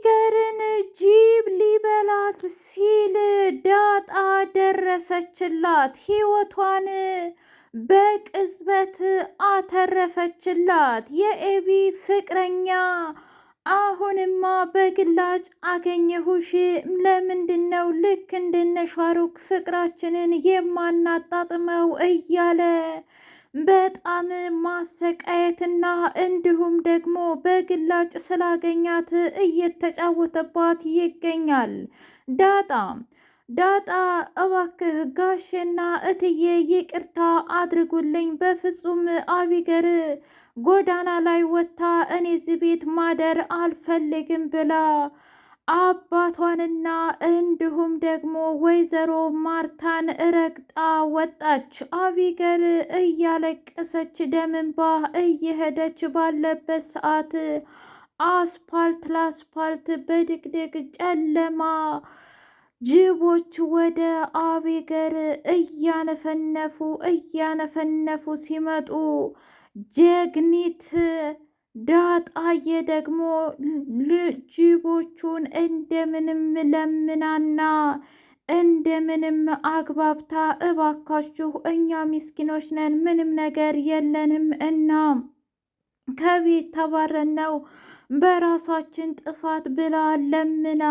አቢገርን ጅብ ሊበላት ሲል ዳጣ ደረሰችላት። ህይወቷን በቅጽበት አተረፈችላት። የኤቢ ፍቅረኛ አሁንማ በግላጭ አገኘሁሽ፣ ለምንድን ነው ልክ እንደነ ሻሩክ ፍቅራችንን የማናጣጥመው እያለ በጣም ማሰቃየትና እንዲሁም ደግሞ በግላጭ ስላገኛት እየተጫወተባት ይገኛል። ዳጣ እባክህ ጋሼና እትዬ ይቅርታ አድርጉልኝ፣ በፍጹም አቢገር ጎዳና ላይ ወጥታ እኔ እዚህ ቤት ማደር አልፈልግም ብላ አባቷንና እንዲሁም ደግሞ ወይዘሮ ማርታን ረግጣ ወጣች። አቢገር እያለቀሰች ደም እንባ እየሄደች ባለበት ሰዓት አስፓልት ለአስፓልት በድቅድቅ ጨለማ ጅቦች ወደ አቢገር እያነፈነፉ ሲመጡ ጀግኒት ዳጣዬ ደግሞ ጅቦቹን እንደምንም ለምናና እንደምንም አግባብታ እባካችሁ እኛ ምስኪኖች ነን፣ ምንም ነገር የለንም እና ከቤት ተባረን ነው በራሳችን ጥፋት ብላ ለምና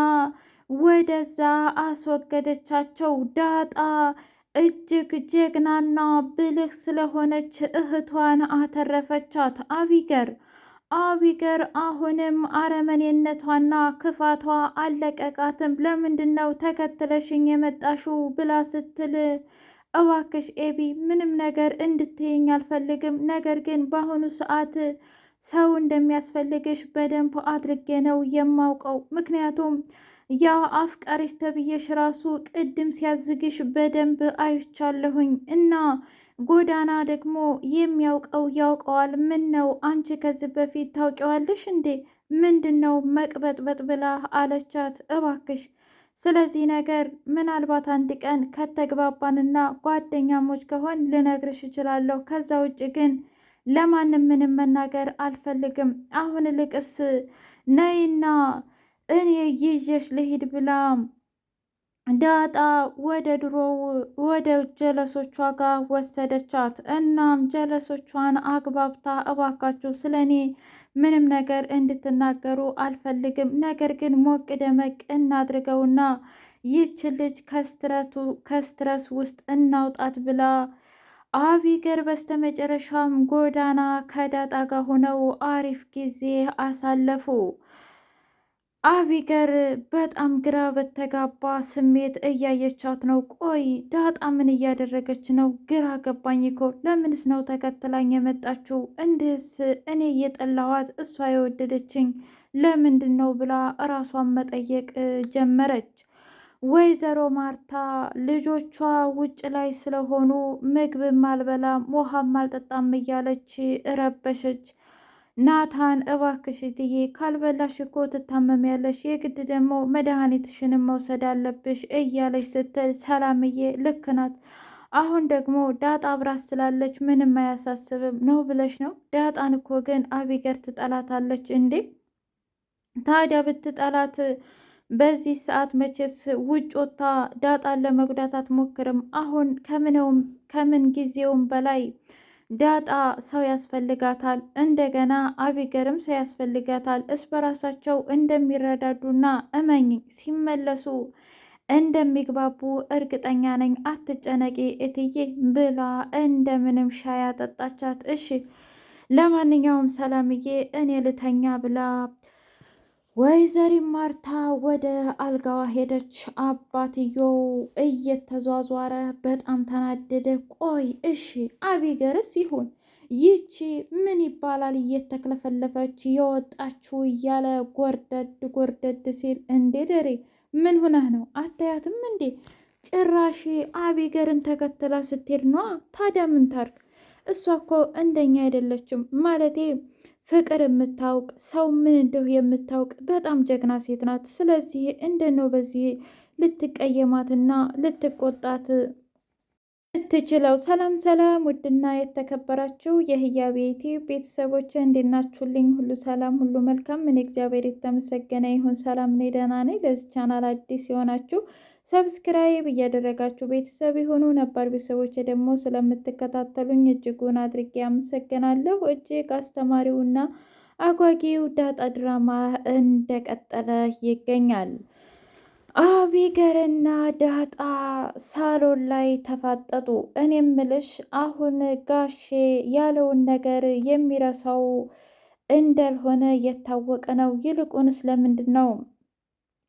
ወደዛ አስወገደቻቸው። ዳጣ እጅግ ጀግናና ብልህ ስለሆነች እህቷን አተረፈቻት። አቢገር አሁንም አረመኔነቷና ክፋቷ አለቀቃትም። ለምንድን ነው ተከትለሽኝ የመጣሽው ብላ ስትል እባክሽ ኤቢ ምንም ነገር እንድትይኝ አልፈልግም፣ ነገር ግን በአሁኑ ሰዓት ሰው እንደሚያስፈልግሽ በደንብ አድርጌ ነው የማውቀው። ምክንያቱም ያ አፍቃሪሽ ተብዬሽ ራሱ ቅድም ሲያዝግሽ በደንብ አይቻለሁኝ እና ጎዳና ደግሞ የሚያውቀው ያውቀዋል። ምን ነው አንቺ ከዚህ በፊት ታውቂዋለሽ እንዴ? ምንድን ነው መቅበጥበጥ ብላ አለቻት። እባክሽ ስለዚህ ነገር ምናልባት አንድ ቀን ከተግባባንና ጓደኛሞች ከሆን ልነግርሽ እችላለሁ። ከዛ ውጭ ግን ለማንም ምንም መናገር አልፈልግም። አሁን ልቅስ ነይና እኔ ይዤሽ ልሂድ ብላ ዳጣ ወደ ጀለሶቿ ጋር ወሰደቻት። እናም ጀለሶቿን አግባብታ እባካችሁ ስለ እኔ ምንም ነገር እንድትናገሩ አልፈልግም፣ ነገር ግን ሞቅ ደመቅ እናድርገውና ይህች ልጅ ከስትረስ ውስጥ እናውጣት ብላ አቢገር በስተመጨረሻም ጎዳና ከዳጣ ጋር ሆነው አሪፍ ጊዜ አሳለፉ። አቢገር በጣም ግራ በተጋባ ስሜት እያየቻት ነው። ቆይ ዳጣ ምን እያደረገች ነው? ግራ ገባኝ እኮ። ለምንስ ነው ተከትላኝ የመጣችው? እንድስ እኔ እየጠላኋት እሷ የወደደችኝ ለምንድን ነው ብላ እራሷን መጠየቅ ጀመረች። ወይዘሮ ማርታ ልጆቿ ውጭ ላይ ስለሆኑ ምግብም አልበላም ውሃም አልጠጣም እያለች እረበሸች። ናታን እባክሽ እትዬ ካልበላሽ እኮ ትታመሚያለሽ፣ የግድ ደግሞ መድኃኒትሽንም መውሰድ አለብሽ እያለች ስትል ሰላምዬ ልክ ናት፣ አሁን ደግሞ ዳጣ አብራት ስላለች ምንም አያሳስብም ነው ብለሽ ነው? ዳጣን እኮ ግን አቢገር ትጠላታለች እንዴ? ታዲያ ብትጠላት በዚህ ሰዓት መቼስ ውጭ ወጥታ ዳጣን ለመጉዳት አትሞክርም። አሁን ከምን ጊዜውም በላይ ዳጣ ሰው ያስፈልጋታል። እንደገና አቢገርም ሰው ያስፈልጋታል። በራሳቸው እንደሚረዳዱና እመኝ ሲመለሱ እንደሚግባቡ እርግጠኛ ነኝ። አትጨነቂ እትዬ ብላ እንደምንም ሻይ አጠጣቻት። እሺ ለማንኛውም ሰላምዬ እኔ ልተኛ ብላ ወይዘሪ ማርታ ወደ አልጋዋ ሄደች። አባትየው እየተዟዟረ በጣም ተናደደ። ቆይ እሺ አቢገርስ ይሁን ይቺ ምን ይባላል እየተክለፈለፈች የወጣችው እያለ ጎርደድ ሲል፣ እንዴ ደሬ ምን ሆነህ ነው? አታያትም እንዴ? ጭራሽ አቢገርን ተከትላ ስትሄድ ነዋ። ታዲያ ምን ታርግ? እሷ እኮ እንደኛ አይደለችም። ማለቴ ፍቅር የምታውቅ ሰው ምን እንደው የምታውቅ በጣም ጀግና ሴት ናት። ስለዚህ እንደነው በዚህ ልትቀየማትና ልትቆጣት ትችለው። ሰላም ሰላም! ውድና የተከበራችሁ የህያ ቤቴ ቤተሰቦች እንዴት ናችሁልኝ? ሁሉ ሰላም፣ ሁሉ መልካም። እኔ እግዚአብሔር የተመሰገነ ይሁን ሰላም ነኝ፣ ደህና ነኝ። ለዚህ ቻናል አዲስ የሆናችሁ ሰብስክራይብ እያደረጋችሁ ቤተሰብ የሆኑ ነባር ቤተሰቦች ደግሞ ስለምትከታተሉኝ እጅጉን አድርጌ አመሰግናለሁ። እጅግ አስተማሪውና አጓጊው ዳጣ ድራማ እንደቀጠለ ይገኛል። አቢገርና ዳጣ ሳሎን ላይ ተፋጠጡ። እኔ ምልሽ አሁን ጋሼ ያለውን ነገር የሚረሳው እንዳልሆነ የታወቀ ነው። ይልቁንስ ለምንድን ነው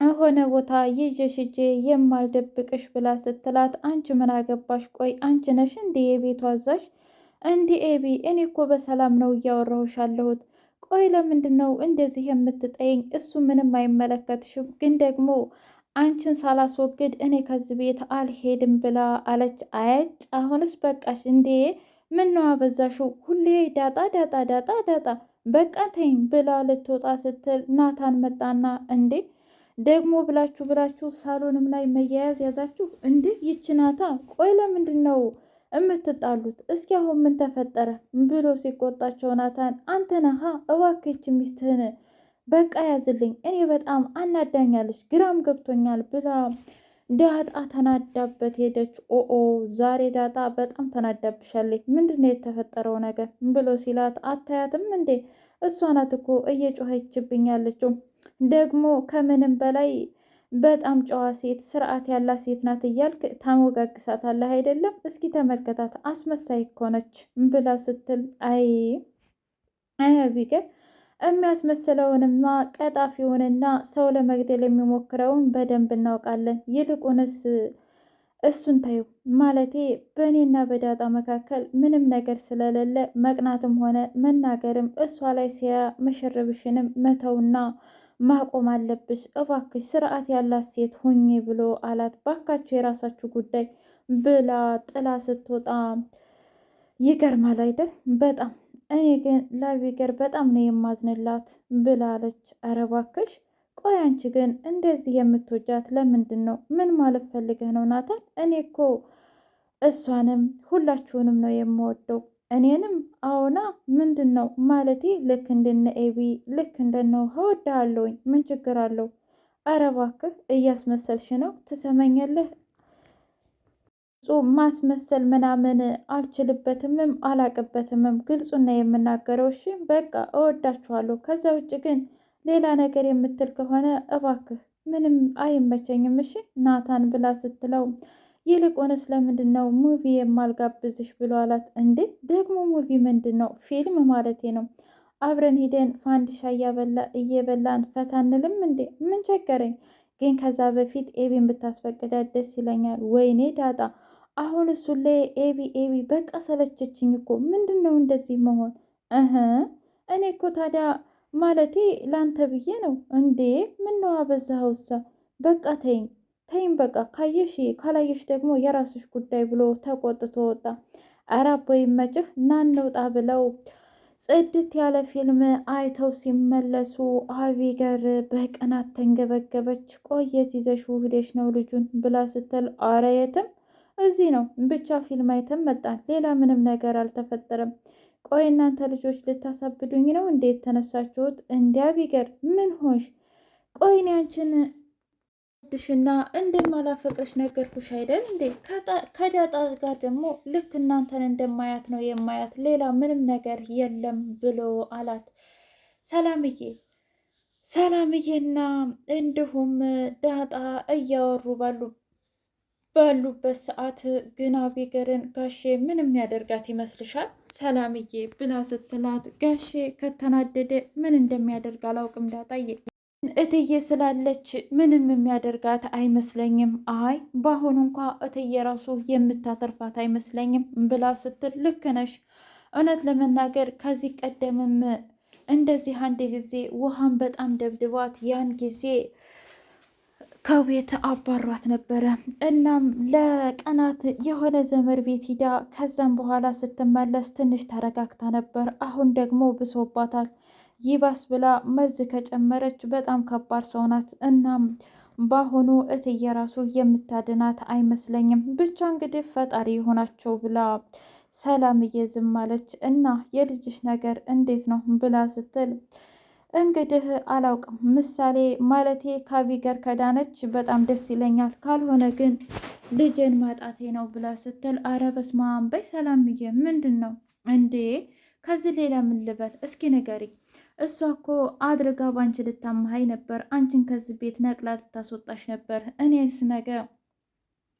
የሆነ ቦታ ይዤሽ ሂጄ የማልደብቅሽ ብላ ስትላት፣ አንቺ ምን አገባሽ? ቆይ አንቺ ነሽ እንዲህ የቤቱ አዛዥ? እንዲህ ኤቢ፣ እኔ እኮ በሰላም ነው እያወራሁሽ ያለሁት። ቆይ ለምንድን ነው እንደዚህ የምትጠይኝ? እሱ ምንም አይመለከትሽም፣ ግን ደግሞ አንቺን ሳላስወግድ እኔ ከዚህ ቤት አልሄድም ብላ አለች። አያጭ አሁንስ በቃሽ እንዴ! ምነው አበዛሽው? ሁሌ ዳጣ ዳጣ ዳጣ ዳጣ በቃ ተይኝ ብላ ልትወጣ ስትል ናታን መጣና እንዴ ደግሞ ብላችሁ ሳሎንም ላይ መያያዝ ያዛችሁ እንዴ? ይች ናታ። ቆይ ለምንድን ነው የምትጣሉት? እስኪ አሁን ምን ተፈጠረ ብሎ ሲቆጣቸው ናታን አንተ ነሃ እባክች ሚስትህን በቃ ያዝልኝ፣ እኔ በጣም አናዳኛለች፣ ግራም ገብቶኛል ብላ ዳጣ ተናዳበት ሄደች። ኦኦ ዛሬ ዳጣ በጣም ተናዳብሻለች፣ ምንድን ነው የተፈጠረው ነገር ብሎ ሲላት አታያትም እንዴ እሷ ናት እኮ እየጮኸችብኝ ያለችው፣ ደግሞ ከምንም በላይ በጣም ጨዋ ሴት ስርዓት ያላት ሴት ናት እያልክ ታሞጋግሳታለህ አይደለም? እስኪ ተመልከታት አስመሳይ እኮ ነች ብላ ስትል አይ ቢገር የሚያስመስለውንና ቀጣፊውንና ሰው ለመግደል የሚሞክረውን በደንብ እናውቃለን። ይልቁንስ እሱን ታዩ ማለቴ በእኔና በዳጣ መካከል ምንም ነገር ስለሌለ መቅናትም ሆነ መናገርም እሷ ላይ ሲያ መሸረብሽንም መተውና ማቆም አለብሽ። እባክሽ ስርዓት ያላት ሴት ሁኚ ብሎ አላት። ባካችሁ የራሳችሁ ጉዳይ ብላ ጥላ ስትወጣ ይገርማል አይደል? በጣም እኔ ግን ለአቢገር በጣም ነው የማዝንላት ብላለች። ኧረ እባክሽ ቆይ አንቺ ግን እንደዚህ የምትወጃት ለምንድን ነው? ምን ማለት ፈልገህ ነው ናታን? እኔ እኮ እሷንም ሁላችሁንም ነው የምወደው። እኔንም አዎና ምንድን ነው ማለቴ ልክ እንደነ ኤቢ ልክ እንደነው እወድሃለሁኝ። ምን ችግር አለው? ኧረ እባክህ እያስመሰልሽ ነው። ትሰመኛለህ? ማስመሰል ምናምን አልችልበትምም አላቅበትምም። ግልጹና የምናገረው እሺ በቃ እወዳችኋለሁ። ከዛ ውጭ ግን ሌላ ነገር የምትል ከሆነ እባክህ ምንም አይመቸኝም እሺ ናታን ብላ ስትለው፣ ይልቁንስ ለምንድን ነው ሙቪ የማልጋብዝሽ ብሎ አላት። እንዴ ደግሞ ሙቪ ምንድን ነው? ፊልም ማለቴ ነው። አብረን ሂደን ፋንዲሻ እየበላን ፈታ እንልም እንዴ? ምን ቸገረኝ። ግን ከዛ በፊት ኤቢን ብታስፈቅዳት ደስ ይለኛል። ወይኔ ዳጣ አሁን እሱ ላይ ኤቢ በቃ ሰለቸችኝ እኮ። ምንድን ነው እንደዚህ መሆን? እኔ እኮ ታዲያ ማለቴ ላንተ ብዬ ነው እንዴ። ምነው አበዛኸውሳ? በቃ ተይኝ በቃ። ካየሽ ካላየሽ ደግሞ የራስሽ ጉዳይ ብሎ ተቆጥቶ ወጣ። ኧረ አቦይ መጭህ ና እንውጣ ብለው ጽድት ያለ ፊልም አይተው ሲመለሱ አቢገር በቅናት ተንገበገበች። ቆየት ይዘሽው ሂደሽ ነው ልጁን ብላ ስትል፣ ኧረ የትም እዚህ ነው ብቻ ፊልም አይተን መጣን፣ ሌላ ምንም ነገር አልተፈጠረም። ቆይ እናንተ ልጆች ልታሳብዱኝ ነው እንዴት ተነሳችሁት? እንዲ አቢገር ምን ሆንሽ? ቆይ እኔ አንቺን ድሽና እንደማላፈቅርሽ ነገርኩሽ አይደል እንዴ? ከዳጣ ጋር ደግሞ ልክ እናንተን እንደማያት ነው የማያት፣ ሌላ ምንም ነገር የለም ብሎ አላት። ሰላምዬና እንዲሁም ዳጣ እያወሩ ባሉበት ሰዓት ግን አቢገርን ጋሼ ምንም ያደርጋት ይመስልሻል ሰላምዬ ብላ ስትላት፣ ጋሼ ከተናደደ ምን እንደሚያደርግ አላውቅም ዳጣዬ፣ እትዬ ስላለች ምንም የሚያደርጋት አይመስለኝም። አይ በአሁኑ እንኳ እትዬ ራሱ የምታተርፋት አይመስለኝም ብላ ስትል፣ ልክ ነሽ። እውነት ለመናገር ከዚህ ቀደምም እንደዚህ አንድ ጊዜ ውሃን በጣም ደብድባት ያን ጊዜ ከቤት አባሯት ነበረ። እናም ለቀናት የሆነ ዘመድ ቤት ሂዳ ከዛም በኋላ ስትመለስ ትንሽ ተረጋግታ ነበር። አሁን ደግሞ ብሶባታል። ይባስ ብላ መርዝ ከጨመረች በጣም ከባድ ሰው ናት። እናም በአሁኑ እትዬ ራሱ የምታድናት አይመስለኝም። ብቻ እንግዲህ ፈጣሪ የሆናቸው ብላ ሰላምዬ ዝም አለች። እና የልጅሽ ነገር እንዴት ነው ብላ ስትል እንግዲህ አላውቅም፣ ምሳሌ ማለቴ ከአቢገር ከዳነች በጣም ደስ ይለኛል፣ ካልሆነ ግን ልጄን ማጣቴ ነው ብላ ስትል አረ በስመ አብ በይ ሰላምዬ፣ ምንድን ነው እንዴ? ከዚህ ሌላ ምን ልበል እስኪ ንገሪኝ። እሷ እኮ አድርጋ ባንቺ ልታመሀኝ ነበር፣ አንቺን ከዚህ ቤት ነቅላ ልታስወጣሽ ነበር። እኔስ ነገ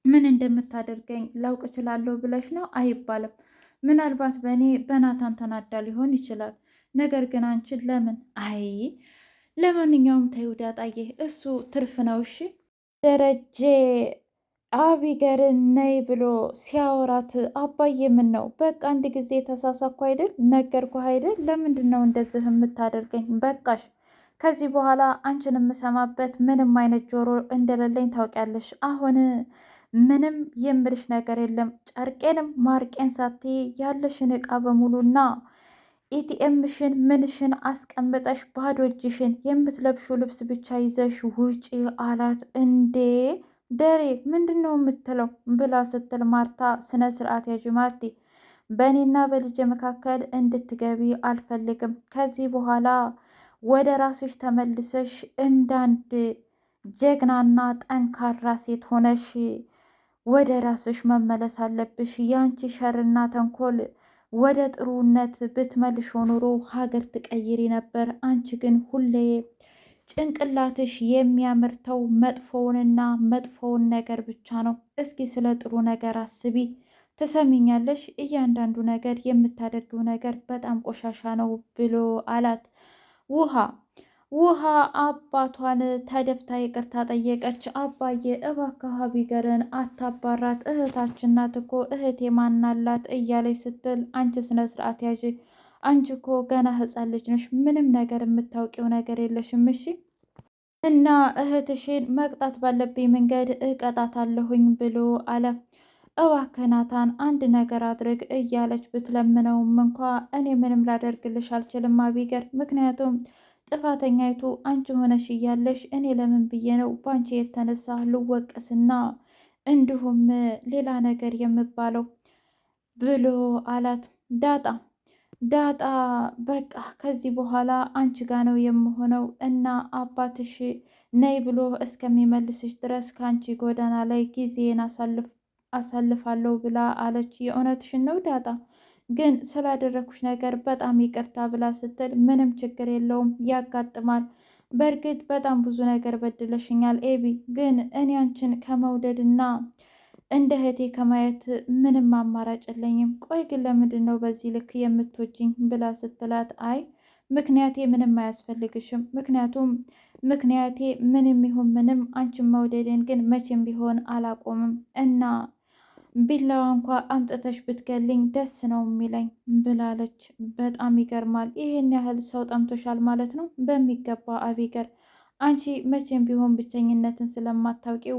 ምን እንደምታደርገኝ ላውቅ እችላለሁ ብለሽ ነው አይባልም። ምናልባት በእኔ በናታን ተናዳ ሊሆን ይችላል። ነገር ግን አንቺን ለምን? አይ ለማንኛውም ተይው ዳጣዬ፣ እሱ ትርፍ ነው። እሺ ደረጀ አቢገርን ነይ ብሎ ሲያወራት አባዬ ምን ነው? በቃ አንድ ጊዜ ተሳሳኩ አይደል? ነገርኩህ አይደል? ለምንድን ነው እንደዚህ የምታደርገኝ? በቃሽ። ከዚህ በኋላ አንቺን የምሰማበት ምንም አይነት ጆሮ እንደሌለኝ ታውቂያለሽ። አሁን ምንም የምልሽ ነገር የለም። ጨርቄንም ማርቄን ሳትይ ያለሽን እቃ በሙሉና ኤቲኤምሽን ምንሽን አስቀምጠሽ ባዶ እጅሽን የምትለብሹ ልብስ ብቻ ይዘሽ ውጪ አላት። እንዴ ደሬ ምንድን ነው የምትለው ብላ ስትል ማርታ ስነ ስርዓት ያዥ ማርቴ፣ በእኔና በልጄ መካከል እንድትገቢ አልፈልግም። ከዚህ በኋላ ወደ ራስሽ ተመልሰሽ እንዳንድ ጀግናና ጠንካራ ሴት ሆነሽ ወደ ራስሽ መመለስ አለብሽ። ያንቺ ሸርና ተንኮል ወደ ጥሩነት ብትመልሽ ኑሮ ሀገር ትቀይሪ ነበር። አንቺ ግን ሁሌ ጭንቅላትሽ የሚያመርተው መጥፎውንና መጥፎውን ነገር ብቻ ነው። እስኪ ስለ ጥሩ ነገር አስቢ። ትሰሚኛለሽ? እያንዳንዱ ነገር የምታደርጊው ነገር በጣም ቆሻሻ ነው ብሎ አላት። ውሃ አባቷን ተደፍታ ይቅርታ ጠየቀች። አባዬ እባክህ አቢገርን አታባራት፣ እህታችን ናት እኮ እህቴ ማናላት እያለች ስትል አንቺ ስነ ስርዓት ያዥ፣ አንቺ እኮ ገና ህፃን ልጅ ነሽ፣ ምንም ነገር የምታውቂው ነገር የለሽም። እሺ እና እህትሽን መቅጣት ባለብኝ መንገድ እቀጣታለሁኝ ብሎ አለ። እባክህ ናታን አንድ ነገር አድርግ እያለች ብትለምነውም እንኳ እኔ ምንም ላደርግልሽ አልችልም አቢገር፣ ምክንያቱም ጥፋተኛይቱ አንቺ ሆነሽ እያለሽ እኔ ለምን ብዬ ነው በአንቺ የተነሳ ልወቀስና እንዲሁም ሌላ ነገር የምባለው ብሎ አላት። ዳጣ በቃ ከዚህ በኋላ አንቺ ጋ ነው የምሆነው እና አባትሽ ነይ ብሎ እስከሚመልስሽ ድረስ ከአንቺ ጎዳና ላይ ጊዜን አሳልፋለሁ ብላ አለች። የእውነትሽን ነው ዳጣ? ግን ስላደረኩሽ ነገር በጣም ይቅርታ ብላ ስትል ምንም ችግር የለውም ያጋጥማል። በእርግጥ በጣም ብዙ ነገር በድለሽኛል ኤቢ፣ ግን እኔ አንቺን ከመውደድና እንደ እህቴ ከማየት ምንም አማራጭ የለኝም። ቆይ ግን ለምንድን ነው በዚህ ልክ የምትወጂኝ ብላ ስትላት አይ ምክንያቴ ምንም አያስፈልግሽም፣ ምክንያቴ ምንም ይሁን ምንም አንቺን መውደዴን ግን መቼም ቢሆን አላቆምም እና ቢላዋ እንኳ አምጥተሽ ብትገልኝ ደስ ነው የሚለኝ ብላለች። በጣም ይገርማል። ይህን ያህል ሰው ጠምቶሻል ማለት ነው? በሚገባ አቢገር፣ አንቺ መቼም ቢሆን ብቸኝነትን ስለማታውቂው